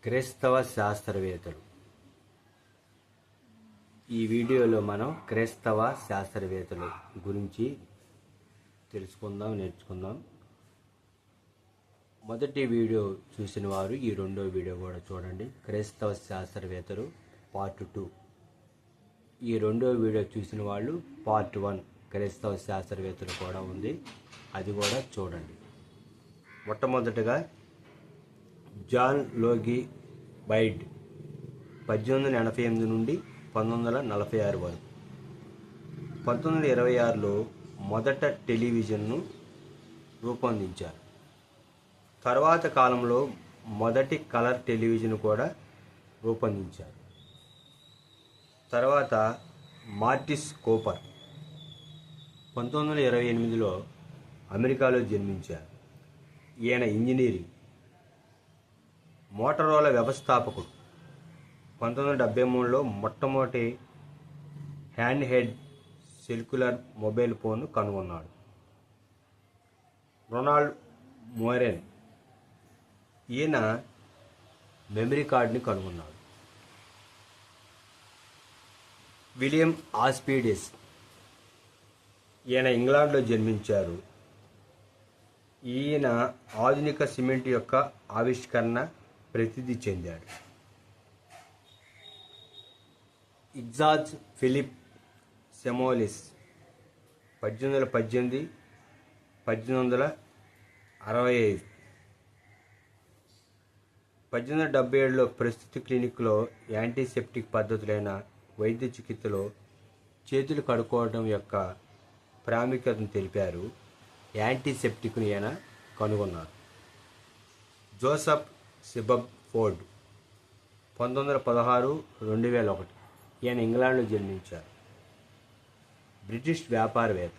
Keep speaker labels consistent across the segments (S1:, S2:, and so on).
S1: క్రైస్తవ శాస్త్రవేత్తలు. ఈ వీడియోలో మనం క్రైస్తవ శాస్త్రవేత్తల గురించి నేర్చుకుందాం. మొదటి వీడియో చూసిన వారు ఈ రెండో వీడియో కూడా చూడండి. క్రైస్తవ శాస్త్రవేత్తలు పార్ట్ 2. ఈ రెండో వీడియో చూసిన వాళ్ళు పార్ట్ 1 క్రైస్తవ శాస్త్రవేత్తలు కూడా ఉంది, అది కూడా చూడండి. మొట్టమొదటిగా జాన్ లోగి బైడ్ 1888 నుండి 1946 వరకు. 1926లో మొదట టెలివిజన్ను రూపొందించారు. తర్వాత కాలంలో మొదటి కలర్ టెలివిజన్ కూడా రూపొందించారు. తర్వాత మార్టిస్ కూపర్ 1928లో అమెరికాలో జన్మించారు. ఈయన ఇంజనీరింగ్, మోటరోలా వ్యవస్థాపకుడు. 1973లో మొట్టమొదటి హ్యాండ్ హెడ్ సెల్యులార్ మొబైల్ ఫోన్ను కనుగొన్నాడు. రొనాల్డ్ మోరెన్, ఈయన మెమరీ కార్డుని కనుగొన్నాడు. విలియం ఆస్పిడెస్, ఈయన ఇంగ్లాండ్లో జన్మించారు. ఈయన ఆధునిక సిమెంట్ యొక్క ఆవిష్కరణ ప్రసిద్ధి చెందాడు. ఇగ్జాజ్ ఫిలిప్ సెమోలిస్ 1818 1865. 1877లో ప్రస్తుత క్లినిక్లో యాంటీసెప్టిక్ పద్ధతులైన వైద్య చికిత్సలో చేతులు కడుక్కోవడం యొక్క ప్రాముఖ్యతను తెలిపారు. యాంటీసెప్టిక్ను ఈయన కనుగొన్నారు. జోసెఫ్ సిబబ్ ఫోర్డ్ 1916 2001. ఈయన ఇంగ్లాండ్లో జన్మించారు. బ్రిటిష్ వ్యాపారవేత్త.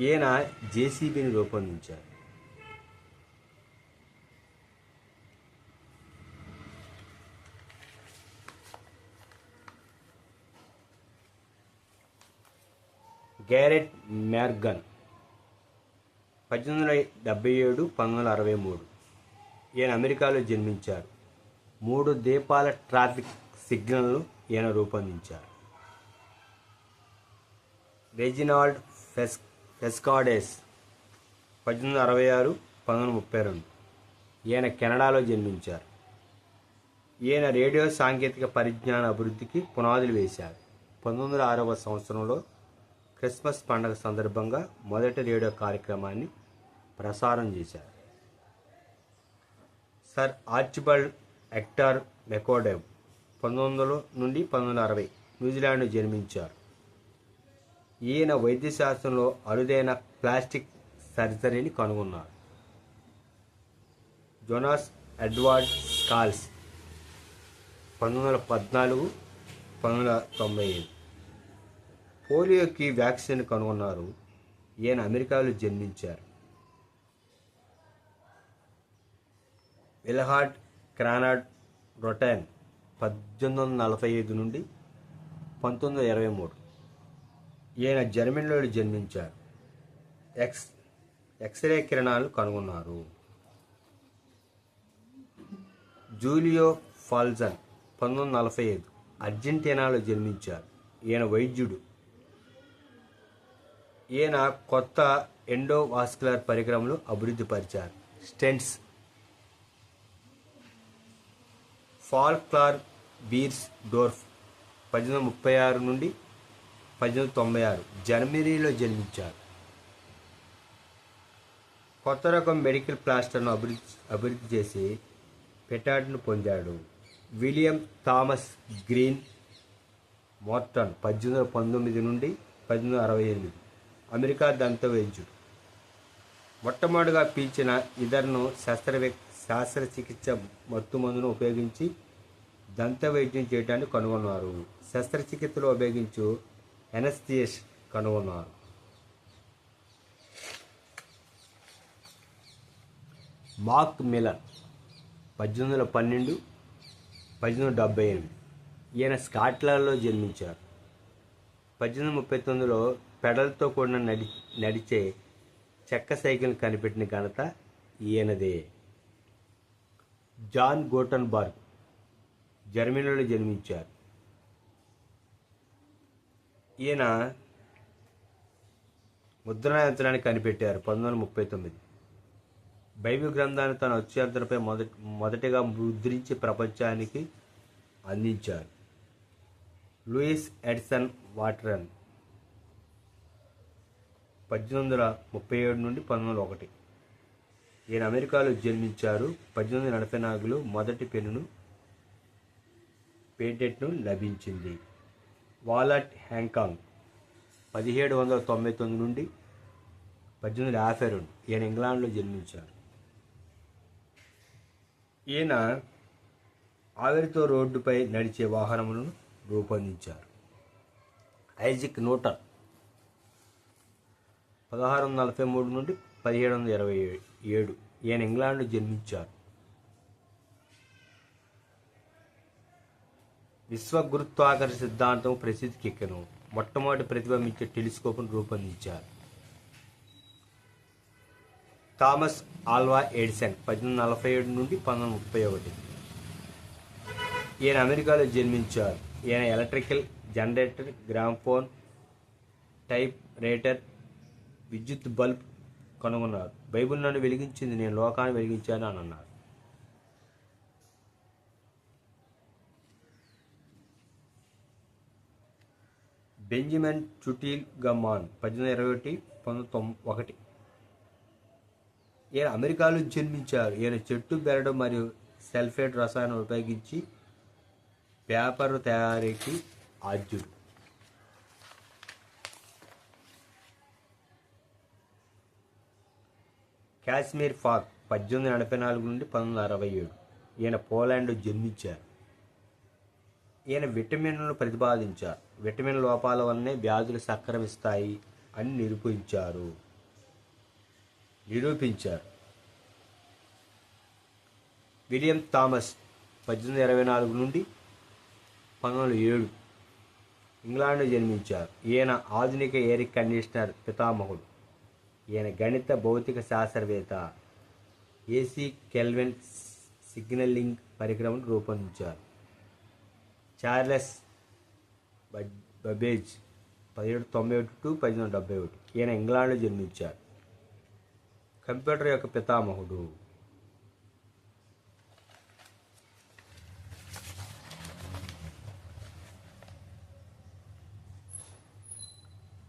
S1: ఈయన జేసీబీని రూపొందించారు. గ్యారెట్ మ్యార్గన్ 1877 1963. ఈయన అమెరికాలో జన్మించారు. 3 దీపాల ట్రాఫిక్ సిగ్నల్ను ఈయన రూపొందించారు. రెజినాల్డ్ ఫెస్కాడెస్ 1866 1932. ఈయన కెనడాలో జన్మించారు. ఈయన రేడియో సాంకేతిక పరిజ్ఞాన అభివృద్ధికి పునాదులు వేశారు. 1906వ సంవత్సరంలో క్రిస్మస్ పండుగ సందర్భంగా మొదటి రేడియో కార్యక్రమాన్ని ప్రసారం చేశారు. సర్ ఆర్చిబల్డ్ హెక్టర్ మెకోడెవ్ 1900 నుండి 1960 న్యూజిలాండ్లో జన్మించారు. ఈయన వైద్యశాస్త్రంలో అరుదైన ప్లాస్టిక్ సర్జరీని కనుగొన్నారు. Jonas Edward scales 1914 1995. పోలియోకి వ్యాక్సిన్ కనుగొన్నారు. ఈయన అమెరికాలో జన్మించారు. విల్హార్డ్ క్రానాడ్ రొటెన్ 1845 నుండి 1923. ఈయన జర్మనీలో జన్మించారు. ఎక్స్రే కిరణాలు కనుగొన్నారు. జూలియో ఫాల్జన్ 1945 అర్జెంటీనాలో జన్మించారు. ఈయన వైద్యుడు. ఈయన కొత్త ఎండోవాస్కులర్ పరికరములు అభివృద్ధి పరిచారు, స్టెంట్స్. ఫాల్క్లార్ బీర్స్ డోర్ఫ్ 1836 నుండి 1896 జర్మనీలో జన్మించారు. కొత్త రకం మెడికల్ ప్లాస్టర్ను అభివృద్ధి చేసి పెటాట్ను పొందాడు. విలియం థామస్ గ్రీన్ మోర్టన్ 1819 నుండి 1868 అమెరికా దంత వైద్యుడు. మొట్టమొదటిగా పీల్చిన ఇదర్ను శస్త్రచికిత్స మత్తుమందును ఉపయోగించి దంత వైద్యం చేయడానికి కనుగొన్నారు. శస్త్రచికిత్సలో ఉపయోగించు ఎనస్థియస్ కనుగొన్నారు. Mark Miller 1812 1878. ఈయన స్కాట్లాండ్లో జన్మించారు. 1839లో పెడల్తో కూడిన నడిచే చెక్క సైకిల్ కనిపెట్టిన ఘనత ఈయనదే. జాన్ గూటన్బర్గ్ జర్మనీలో జన్మించారు. ఈయన ముద్రణ యంత్రాన్ని కనిపెట్టారు 1939. బైబిల్ గ్రంథాన్ని తన అత్యంతరపై మొదటిగా ముద్రించి ప్రపంచానికి అందించారు. లూయిస్ ఎడిసన్ వాటరన్ 1837 నుండి 1901. ఈయన అమెరికాలో జన్మించారు. 1884లో మొదటి పేటెంట్ను లభించింది. వాలట్ హ్యాంకాంగ్ 1799 నుండి 1852. ఈయన ఇంగ్లాండ్లో జన్మించారు. ఈయన ఆవిరితో రోడ్డుపై నడిచే వాహనములను రూపొందించారు. ఐజిక్ న్యూటన్ 1643 నుండి 1727. ఈయన ఇంగ్లాండ్లో జన్మించారు. విశ్వ గురుత్వాకర్షణ సిద్ధాంతం ప్రసిద్ధికెక్కను. మొట్టమొదటి ప్రతిబింబించే టెలిస్కోప్ను రూపొందించారు. థామస్ ఆల్వా ఎడిసన్ 1847 నుండి 1931. ఈయన అమెరికాలో జన్మించారు. ఈయన electrical generator, gramophone, type writer, విద్యుత్ బల్బ్ కనుగొన్నారు. బైబిల్ నన్ను వెలిగించింది, నేను లోకాన్ని వెలిగించాను అని అన్నారు. బెంజమిన్ చుటిల్ గమ్మాన్ 1821-1901. ఈయన అమెరికాలో జన్మించారు. ఈయన చెట్టు బెరడు మరియు సల్ఫేట్ రసాయనం ఉపయోగించి పేపర్ తయారీకి ఆద్యుడు. కాశ్మీర్ ఫాగ్ 1884 నుండి 1967. ఈయన పోలాండ్లో జన్మించారు. ఈయన విటమిన్లను ప్రతిపాదించారు. విటమిన్ లోపాల వల్లనే వ్యాధులు సంక్రమిస్తాయి అని నిరూపించారు. విలియం థామస్ 1824 నుండి 1907. ఇంగ్లాండ్లో జన్మించారు. ఈయన ఆధునిక ఎయిర్ కండిషనర్ పితామహుడు. ఈయన గణిత భౌతిక శాస్త్రవేత్త. ఏసీ కెల్విన్ సిగ్నలింగ్ పరికరం రూపొందించారు. Charles Babbage 1791-1871. ఈయన ఇంగ్లాండ్లో జన్మించారు. కంప్యూటర్ యొక్క పితామహుడు.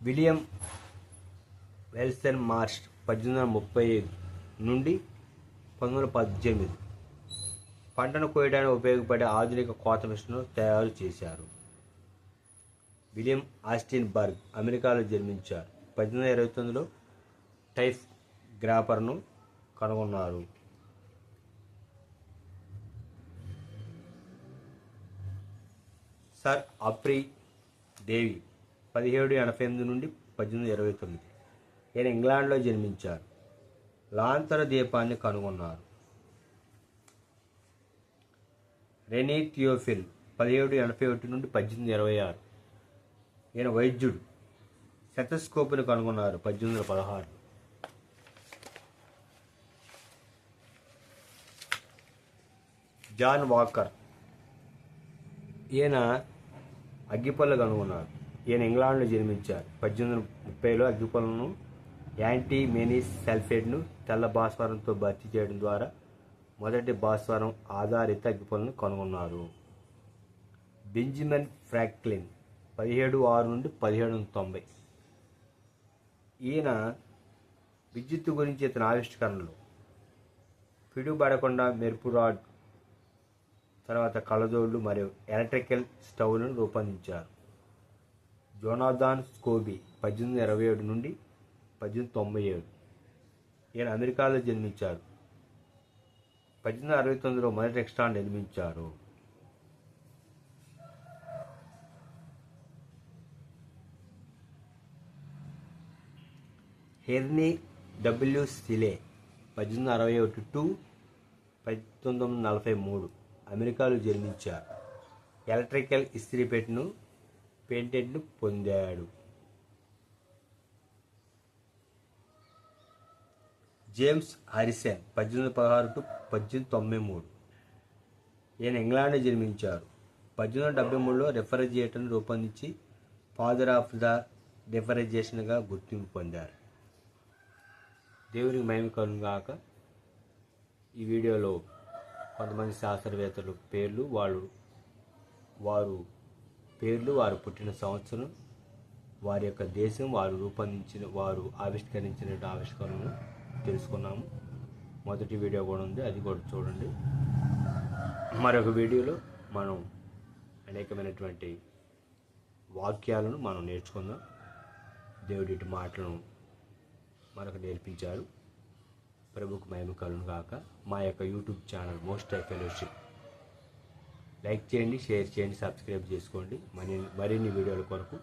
S1: విలియం వెల్సన్ మార్ష్ 1835 నుండి 1918. పంటను కోయడానికి ఉపయోగపడే ఆధునిక కోత మిషన్ను తయారు చేశారు. విలియం ఆస్టిన్ బర్గ్ అమెరికాలో జన్మించారు. 1829లో టైప్ గ్రాపర్ను కనుగొన్నారు. సర్ హంఫ్రీ డేవి 1788 నుండి 1829. ఈయన ఇంగ్లాండ్లో జన్మించారు. లాంతర దీపాన్ని కనుగొన్నారు. రెనీ థియోఫిల్ 1781 నుండి 1826. ఈయన వైద్యుడు. స్టెథోస్కోప్ను కనుగొన్నారు 1816. జాన్ వాకర్ ఈయన అగ్గిపుల్ల కనుగొన్నారు. ఈయన ఇంగ్లాండ్లో జన్మించారు. 1830లో అగ్గిపుల్లను యాంటీమెనీస్ సల్ఫేట్ను తెల్ల భాస్వరంతో భర్తీ చేయడం ద్వారా మొదటి భాస్వరం ఆధారిత అగ్గిపుల్లను కనుగొన్నారు. బెంజమిన్ ఫ్రాంక్లిన్ 1706 నుండి 1790. ఈయన విద్యుత్తు గురించి ఇతని ఆవిష్కరణలు పిడుబడకుండా మెరుపు రాడ్, తర్వాత కళ్ళజోళ్ళు మరియు ఎలక్ట్రికల్ స్టవ్లను రూపొందించారు. జోనాథన్ స్కోబీ 1827 నుండి 1897. ఈయన అమెరికాలో జన్మించారు. 1869లో మొదటి ఎక్స్ట్రాన్ నిర్మించారు. హెర్నీ డబ్ల్యూ సిలే 1861-1943 అమెరికాలో జన్మించారు. ఎలక్ట్రికల్ ఇస్త్రీపెట్టెను పేటెంట్ను పొందాడు. James Harrison 1816-1893. ఈయన ఇంగ్లాండ్లో జన్మించారు. 1873లో రిఫ్రిజిరేటర్ను రూపొందించి ఫాదర్ ఆఫ్ ద రిఫ్రిజిరేషన్గా గుర్తింపు పొందారు. దేవునికి మహిమ కలుగును గాక. ఈ వీడియోలో కొంతమంది శాస్త్రవేత్తల పేర్లు, వారు పుట్టిన సంవత్సరం, వారి యొక్క దేశం, వారు ఆవిష్కరించిన ఆవిష్కరణను తెలుసుకున్నాము. మొదటి వీడియో కూడా ఉంది, అది కూడా చూడండి. మరొక వీడియోలో మనం అనేకమైనటువంటి వాక్యాలను మనం నేర్చుకుందాం. దేవుడి మాటలను మనకు నేర్పించారు. ప్రభుకు మహిమ కలుగును గాక. మా యొక్క YouTube channel most high fellowship like చేయండి, షేర్ చేయండి, సబ్స్క్రైబ్ చేసుకోండి. మరిన్ని వీడియోల కొరకు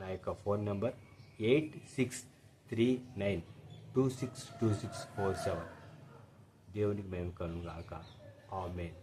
S1: నా యొక్క ఫోన్ నెంబర్ 8639262647. దేవునికి మహిమ కలుగును గాక. ఆమేన్.